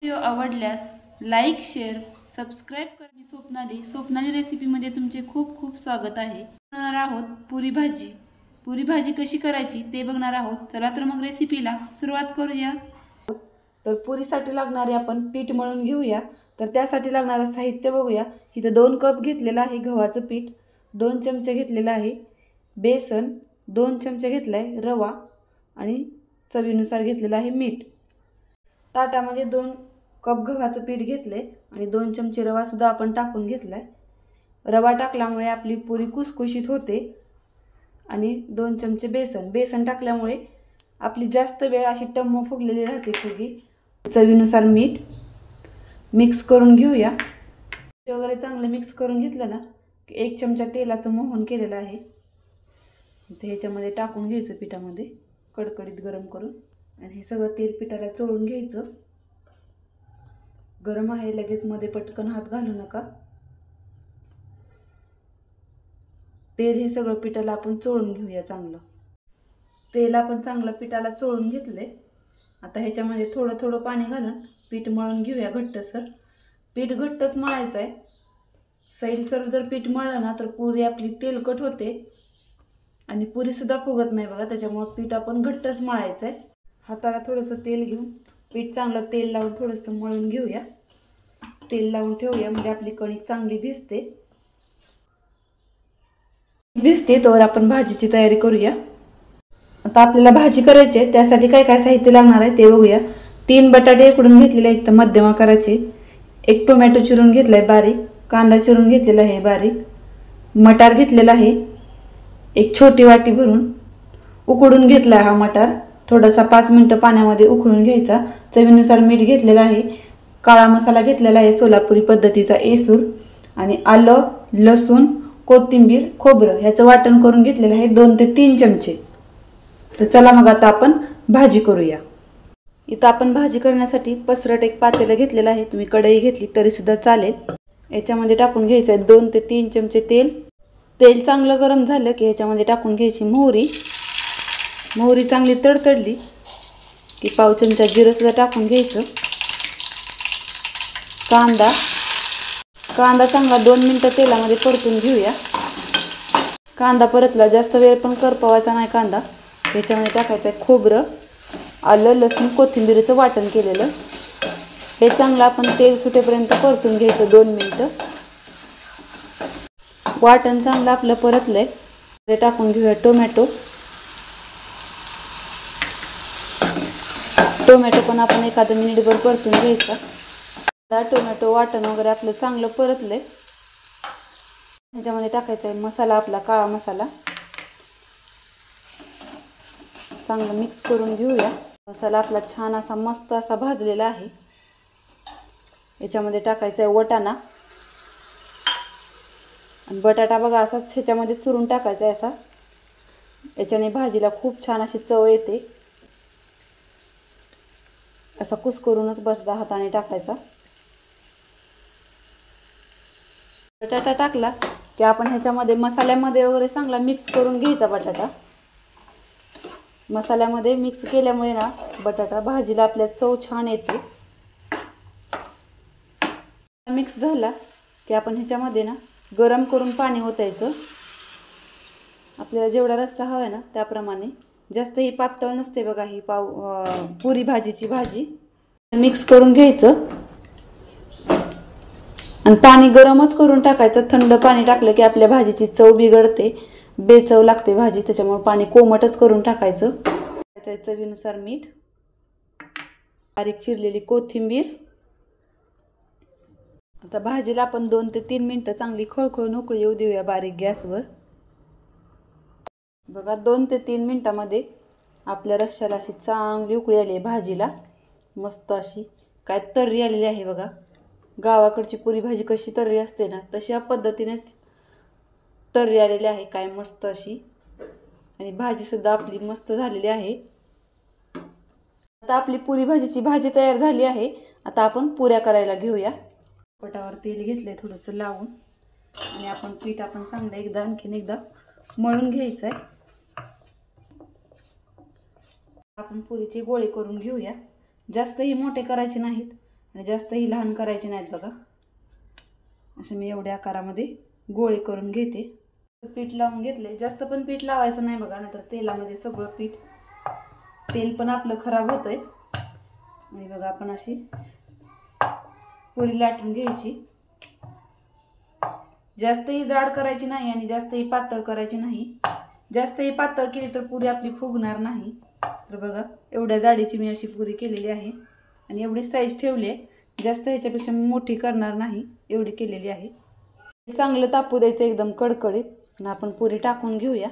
Video आवडल्यास like share subscribe करा। मी स्वप्नाली रेसिपीमध्ये तुमचे खूप खूप स्वागत आहे। बघणार आहोत पुरी भाजी कशी करायची ते बघणार आहोत। चला तर मग रेसिपीला सुरुवात करूया। तर पुरीसाठी लागणारे आपण पीठ मळून घेऊया। तर त्यासाठी लागणारे साहित्य बघूया। इथे 2 कप घेतलेला आहे गव्हाचं पीठ, 2 चमचे घेतलेला आहे बेसन, 2 चमचे घेतलाय रवा आणि चवीनुसार घेतलेला आहे मीठ। ताटामध्ये 2 कप गव्हाचं पीठ घेतले आणि 2 चमचे रवा सुद्धा आपण टाकून घेतलाय। रवा टाकल्यामुळे आपली पुरी कुसकुशीत होते आणि 2 चमचे बेसन टाकल्यामुळे आपली जास्त वेळ अशी टम्म फुगलेली राहते पुरी। चवीनुसार मीठ मिक्स करून घेऊया। वगैरे चांगलं मिक्स करून घेतलं ना की 1 चमचा तेलाचं मोहन केलेलं आहे ते ह्याच्यामध्ये टाकून घ्यायचं पिठामध्ये कडकडीत गरम करून आणि हे सगळं तेल पिठाला चोळून घ्यायचं। गरम आहे लगेच मध्ये पटकन हात घालू नका। तेल हे सगळं पिठाला आपण चोळून घेऊया चांगलं। तेल आपण चांगलं पिठाला चोळून घेतले। आता ह्याच्यामध्ये थोडं थोडं पाणी घालून पीठ मळून घेऊया घट्टसर। पीठ घट्टच मळायचं आहे। सैलसर जर पीठ मळलं ना तर पुरी आपली तेलकट होते आणि पुरी सुद्धा फुगत नाही बघा। त्याच्यामुळे पीठ आपण घट्टच मळायचं आहे। हाताला थोडंसं तेल घेऊन पीठ चांगलं तेल लावून थोडंसं मळून घेऊया। तेल लावून ठेवूया म्हणजे आपली कणिक चांगली भिजते तोवर आपण भाजीची तयारी करूया। आता आपल्याला भाजी करायची आहे त्यासाठी काय काय साहित्य लागणार आहे ते बघूया। 3 बटाटे उकडून घेतलेले आहेत मध्यम आकाराचे, 1 टोमॅटो चिरून घेतलाय बारीक, कांदा चिरून घेतलेला आहे बारीक, मटार घेतलेला आहे 1 छोटी वाटी भरून उकडून घेतला हा मटार। थोडासा 5 मिनिटं पाण्यामध्ये उकळून घ्यायचा। चवीनुसार मीठ घेतलेला आहे, काळा मसाला घेतलेला आहे सोलापुरी पद्धतीचा एसूर आणि आलं, लसूण, कोथिंबीर, खोबरं ह्याचं वाटण करून घेतलेलं आहे 2 ते 3 चमचे। तर चला मग आता आपण भाजी करूया। इथं आपण भाजी करण्यासाठी पसरट एक पातेलं घेतलेलं आहे, तुम्ही कढई घेतली तरी सुद्धा चालेल। याच्यामध्ये टाकून घ्यायचं आहे 2 ते 3 चमचे तेल। तेल चांगलं गरम झालं की ह्याच्यामध्ये टाकून घ्यायची मोहरी चांगली तडतडली की पाव चमचा जिरं सुद्धा टाकून घ्यायचं। कांदा चांगला 2 मिनिटं तेलामध्ये परतून घेऊया। कांदा परतला, जास्त वेळ पण करपवायचा नाही कांदा। याच्यामध्ये टाकायचं आहे खोबरं, आलं, लसूण, कोथिंबीरचं वाटण केलेलं। हे चांगलं आपण तेल सुटेपर्यंत परतून घ्यायचं 2 मिनिटं। वाटण चांगलं आपलं परतलंय, ते टाकून घेऊया टोमॅटो पण आपण 1 मिनिटभर परतून घ्यायचा। टोमॅटो वाटण वगैरे आपलं चांगलं परतलंय। ह्याच्यामध्ये टाकायचा आहे मसाला, आपला काळा मसाला। चांगलं मिक्स करून घेऊया। मसाला आपला छान असा मस्त असा भाजलेला आहे। याच्यामध्ये टाकायचा आहे वटाणा आणि बटाटा बघा असाच ह्याच्यामध्ये चुरून टाकायचा आहे असा। याच्याने भाजीला खूप छान अशी चव येते। असा कुस्करूनच बटाटा हाताने टाकायचा। बटाटा टाकला की आपण ह्याच्यामध्ये मसाल्यामध्ये वगैरे चांगला मिक्स करून घ्यायचा बटाटा। मसाल्यामध्ये मिक्स केल्यामुळे ना बटाटा भाजीला आपल्या चव छान येते। मिक्स झाला की आपण ह्याच्यामध्ये ना गरम करून पाणी ओतायचं। आपल्याला जेवढा रस्सा हवा आहे ना त्याप्रमाणे, जास्त ही पातळ नसते बघा ही पुरी भाजीची भाजी। मिक्स करून घ्यायचं आणि पाणी गरमच करून टाकायचं। थंड पाणी टाकलं की आपल्या भाजीची चव बिघडते, बेचव लागते भाजी। त्याच्यामुळे पाणी कोमटच करून टाकायचं। चवीनुसार मीठ, बारीक चिरलेली कोथिंबीर। आता भाजीला आपण 2 ते 3 मिनिटं चांगली खळखळून उकळी येऊ देऊया बारीक गॅसवर। बघा 2 ते 3 मिनिटांमध्ये आपल्या रश्श्याला अशी चांगली उकळी आली आहे भाजीला, मस्त अशी काय तर्री आलेली आहे बघा। गावाकडची पुरी भाजी कशी तर्री असते ना तशा पद्धतीनेच तर्री आलेली आहे काय मस्त अशी। आणि भाजी सुद्धा आपली मस्त झालेली आहे। आता आपली पुरी भाजीची भाजी तयार झाली आहे। आता आपण पुऱ्या करायला घेऊया। पटावर तेल घेतलंय थोडंसं लावून आणि आपण पीठ चांगलं आणखीन एकदा मळून घ्यायचं आहे। आपण पुरीची गोळे करून घेऊया। जास्तही मोठे करायचे नाहीत आणि जास्तही लहान करायचे नाहीत बघा. असे मी एवढ्या आकारामध्ये गोळे करून घेते. पीठ लावून घेतले. जास्त पण पीठ लावायचं नाही बघा, नाहीतर तेलामध्ये सगळं तेल पण आपलं खराब होतंय. आणि बघा आपण अशी पुरी लाटून घ्यायची. जास्तही जाड करायची नाही आणि जास्तही पातळ करायची नाही. जास्तही पातळ केली तर पुरी आपली फुगणार नाही. तर बघा एवढ्या जाडीची मी अशी पुरी केलेली आहे आणि एवढी साईज ठेवली आहे. जास्त ह्याच्यापेक्षा मोठी करणार नाही, एवढी केलेली आहे. चांगलं तापू द्यायचं एकदम कडकडीत. आणि आपण पुरी टाकून घेऊया.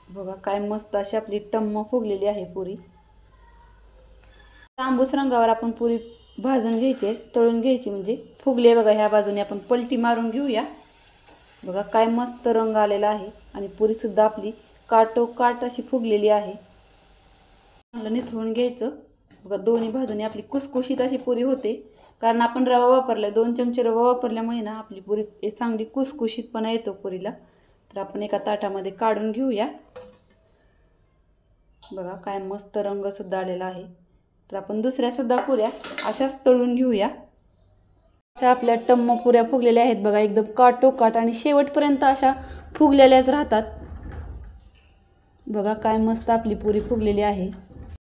बघा काय मस्त अशी आपली टम्म फुगलेली आहे पुरी. तांबूस रंगावर आपण पुरी भाजून घ्यायची, तळून घ्यायची, म्हणजे फुगले बघा. ह्या बाजूने आपण पलटी मारून घेऊया. बघा काय मस्त रंग आलेला आहे आणि पुरीसुद्धा आपली काटोकाट अशी फुगलेली आहे. चांगलं निथळून घ्यायचं. बघा दोन्ही बाजूने आपली कुसकुशीत अशी पुरी होते, कारण आपण रवा वापरला. 2 चमचे रवा वापरल्यामुळे ना आपली पुरी चांगली कुसकुशीतपणा येतो पुरीला. तर आपण एका ताटामध्ये काढून घेऊया. बघा काय मस्त रंगसुद्धा आलेला आहे. तर आपण दुसऱ्यासुद्धा पुऱ्या अशाच तळून घेऊया. अशा आपल्या टम्म पुऱ्या फुगलेल्या आहेत बघा, एकदम काटोकाट आणि शेवटपर्यंत अशा फुगलेल्याच राहतात. बघा काय मस्त आपली पुरी फुगलेली आहे.